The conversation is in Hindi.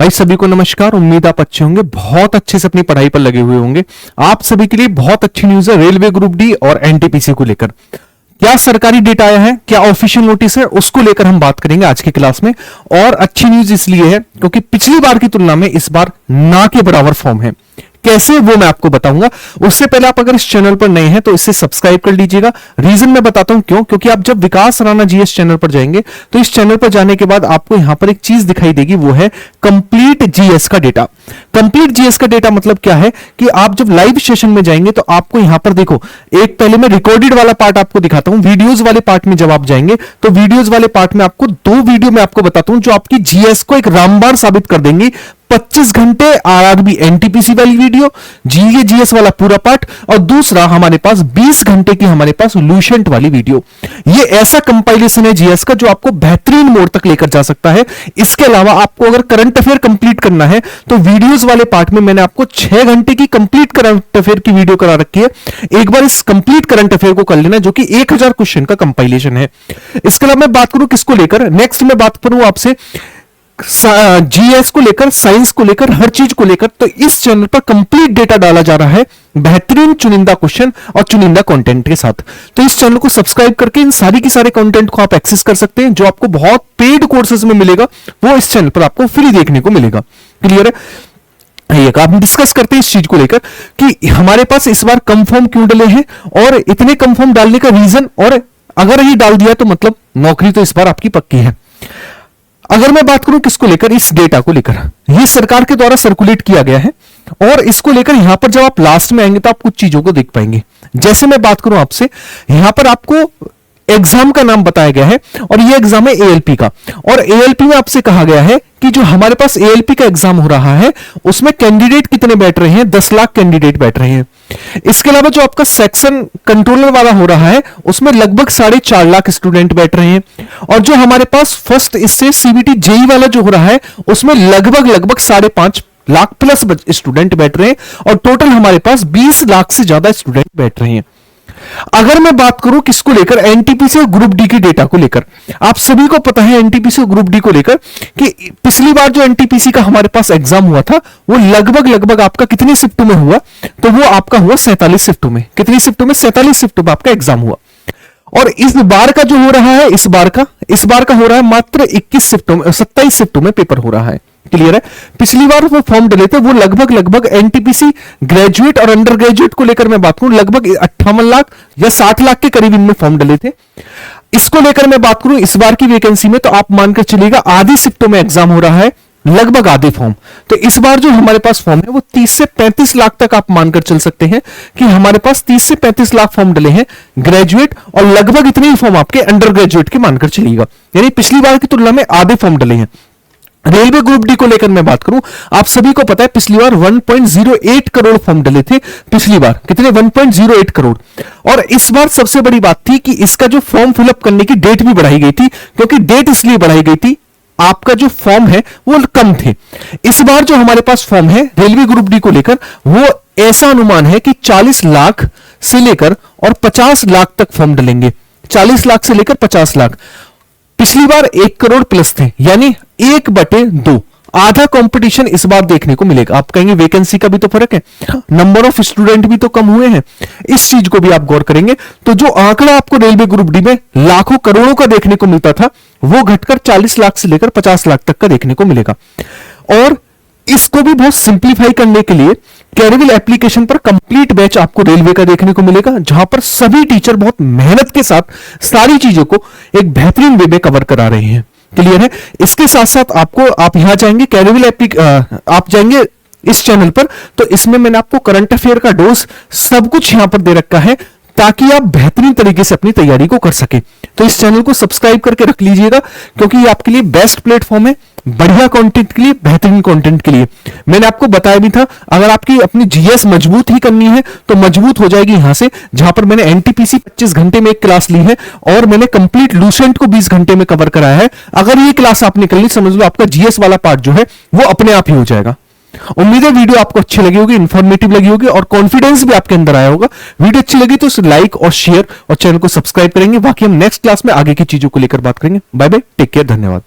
भाई सभी को नमस्कार। उम्मीद आप अच्छे होंगे, बहुत अच्छे से अपनी पढ़ाई पर लगे हुए होंगे। आप सभी के लिए बहुत अच्छी न्यूज है रेलवे ग्रुप डी और एनटीपीसी को लेकर। क्या सरकारी डेटा आया है, क्या ऑफिशियल नोटिस है, उसको लेकर हम बात करेंगे आज की क्लास में। और अच्छी न्यूज इसलिए है क्योंकि पिछली बार की तुलना में इस बार ना के बराबर फॉर्म है। कैसे वो मैं आपको बताऊंगा। उससे पहले आप अगर इस चैनल पर नए हैं तो इसे सब्सक्राइब कर लीजिएगा। रीजन मैं बताता हूं क्यों, क्योंकि आप जब विकास राणा जीएस चैनल पर जाएंगे तो इस चैनल पर जाने के बाद आपको यहां पर एक चीज दिखाई देगी, वो है कंप्लीट जीएस का डेटा। कंप्लीट जीएस का डेटा मतलब क्या है कि आप जब लाइव सेशन में जाएंगे तो आपको यहां पर देखो, एक पहले मैं रिकॉर्डेड वाला पार्ट आपको दिखाता हूं। वीडियोस वाले पार्ट में जब आप जाएंगे तो वीडियोस वाले पार्ट में आपको दो वीडियो में आपको बताता हूं जो आपकी जीएस को एक रामबाण साबित कर देंगी। 25 घंटे आरआरबी एनटीपीसी वाली वीडियो, जीए जीएस वाला पूरा पार्ट, और दूसरा हमारे पास 20 घंटे की हमारे पास लूसेंट वाली वीडियो। ये ऐसा कंपाइलेशन है जीएस का जो आपको बेहतरीन मोड तक लेकर जा सकता है। इसके अलावा आपको अगर करंट अफेयर कंप्लीट करना है तो वीडियोस वाले पार्ट में मैंने आपको 6 घंटे की कंप्लीट करंट अफेयर की वीडियो करा रखी है। एक बार इस कंप्लीट करंट अफेयर को कर लेना, जो कि 1000 क्वेश्चन का कंपाइलेशन है। इसके अलावा मैं बात करूं किसको लेकर, नेक्स्ट मैं बात करूं आपसे जीएस को लेकर, साइंस को लेकर, हर चीज को लेकर। तो इस चैनल पर कंप्लीट डेटा डाला जा रहा है बेहतरीन चुनिंदा क्वेश्चन और चुनिंदा कंटेंट के साथ। तो इस चैनल को सब्सक्राइब करके इन सारी की सारे कंटेंट को आप एक्सेस कर सकते हैं। जो आपको बहुत पेड कोर्सेज में मिलेगा वो इस चैनल पर आपको फ्री देखने को मिलेगा। क्लियर है। एक आप डिस्कस करते हैं इस चीज को लेकर कि हमारे पास इस बार कम फॉर्म क्यों डले हैं और इतने कम फॉर्म डालने का रीजन, और अगर ये डाल दिया तो मतलब नौकरी तो इस बार आपकी पक्की है। अगर मैं बात करूं किसको लेकर, इस डेटा को लेकर, ये सरकार के द्वारा सर्कुलेट किया गया है और इसको लेकर यहां पर जब आप लास्ट में आएंगे तो आप कुछ चीजों को देख पाएंगे। जैसे मैं बात करूं आपसे, यहां पर आपको एग्जाम का नाम बताया गया है और ये एग्जाम है एएलपी का। और एएलपी में आपसे कहा गया है कि जो हमारे पास एएलपी का एग्जाम हो रहा है उसमें कैंडिडेट कितने बैठ रहे हैं, 10 लाख कैंडिडेट बैठ रहे हैं। इसके अलावा जो आपका सेक्शन कंट्रोलर वाला हो रहा है उसमें लगभग 4.5 लाख स्टूडेंट बैठ रहे हैं। और जो हमारे पास फर्स्ट इससे सीबीटी जेई वाला जो हो रहा है उसमें लगभग 5.5 लाख प्लस स्टूडेंट बैठ रहे हैं और टोटल हमारे पास 20 लाख से ज्यादा स्टूडेंट बैठ रहे हैं। अगर मैं बात करूं किसको लेकर, एनटीपीसी और ग्रुप डी की डेटा को लेकर, आप सभी को पता है एनटीपीसी और ग्रुप डी को लेकर कि पिछली बार जो एनटीपीसी का हमारे पास एग्जाम हुआ था वो लगभग आपका कितनी शिफ्टों में हुआ, तो वो आपका हुआ 47 शिफ्टों में। कितनी शिफ्टों में? 47 शिफ्टों में आपका एग्जाम हुआ। और इस बार का जो हो रहा है, इस बार का हो रहा है मात्र 21 शिफ्टों में, 27 शिफ्टों में पेपर हो रहा है। क्लियर है। पिछली बार वो फॉर्म डले थे वो लगभग एनटीपीसी ग्रेजुएट और अंडर ग्रेजुएट को लेकर मैं बात करूं लगभग 58 लाख या 60 लाख के करीब इनमें फॉर्म डले थे। इसको लेकर मैं बात करूं इस बार की वैकेंसी में तो आप मानकर चलिएगा आधी शिफ्टों में एग्जाम हो रहा है, लगभग आधे फॉर्म। तो इस बार जो हमारे पास फॉर्म है वो 30 से 35 लाख तक आप मानकर चल सकते हैं कि हमारे पास 30 से 35 लाख फॉर्म डले हैं ग्रेजुएट, और लगभग इतने ही फॉर्म आपके अंडर ग्रेजुएट के मानकर चलिएगा। यानी पिछली बार की तुलना में आधे फॉर्म डले हैं। रेलवे ग्रुप डी को लेकर मैं बात करूं, आप सभी को पता है पिछली बार 1.08 करोड़ फॉर्म डले थे। पिछली बार कितने? 1.08 करोड़। और इस बार सबसे बड़ी बात थी कि इसका जो फॉर्म फिलअप करने की डेट भी बढ़ाई गई थी, क्योंकि डेट इसलिए बढ़ाई गई थी आपका जो फॉर्म है वो कम थे। इस बार जो हमारे पास फॉर्म है रेलवे ग्रुप डी को लेकर वो ऐसा अनुमान है कि 40 लाख से लेकर और 50 लाख तक फॉर्म डलेंगे। 40 लाख से लेकर 50 लाख। पिछली बार 1 करोड़ प्लस थे, यानी 1/2 आधा कंपटीशन इस बार देखने को मिलेगा। आप कहेंगे वैकेंसी का भी तो फर्क है, नंबर ऑफ स्टूडेंट भी तो कम हुए हैं, इस चीज को भी आप गौर करेंगे तो जो आंकड़ा आपको रेलवे ग्रुप डी में लाखों करोड़ों का देखने को मिलता था वो घटकर 40 लाख से लेकर 50 लाख तक का देखने को मिलेगा। और इसको भी बहुत सिंप्लीफाई करने के लिए कैरियर एप्लीकेशन पर कंप्लीट बैच आपको रेलवे का देखने को मिलेगा, जहां पर सभी टीचर बहुत मेहनत के साथ सारी चीजों को एक बेहतरीन वे में कवर करा रहे हैं। क्लियर है। इसके साथ साथ आप यहां जाएंगे आप जाएंगे इस चैनल पर तो इसमें मैंने आपको करंट अफेयर का डोज सब कुछ यहां पर दे रखा है ताकि आप बेहतरीन तरीके से अपनी तैयारी को कर सके। तो इस चैनल को सब्सक्राइब करके रख लीजिएगा क्योंकि ये आपके लिए बेस्ट प्लेटफॉर्म है बढ़िया कंटेंट के लिए, बेहतरीन कंटेंट के लिए। मैंने आपको बताया भी था अगर आपकी अपनी जीएस मजबूत ही करनी है तो मजबूत हो जाएगी यहां से, जहां पर मैंने एनटीपीसी 25 घंटे में एक क्लास ली है और मैंने कंप्लीट लूसेंट को 20 घंटे में कवर कराया है। अगर ये क्लास आपने कर ली समझ लो आपका जीएस वाला पार्ट जो है वो अपने आप ही हो जाएगा। उम्मीद है वीडियो आपको अच्छी लगी होगी, इंफॉर्मेटिव लगी होगी और कॉन्फिडेंस भी आपके अंदर आया होगा। वीडियो अच्छी लगी तो उसे लाइक और शेयर और चैनल को सब्सक्राइब करेंगे। बाकी हम नेक्स्ट क्लास में आगे की चीजों को लेकर बात करेंगे। बाय बाय, टेक केयर, धन्यवाद।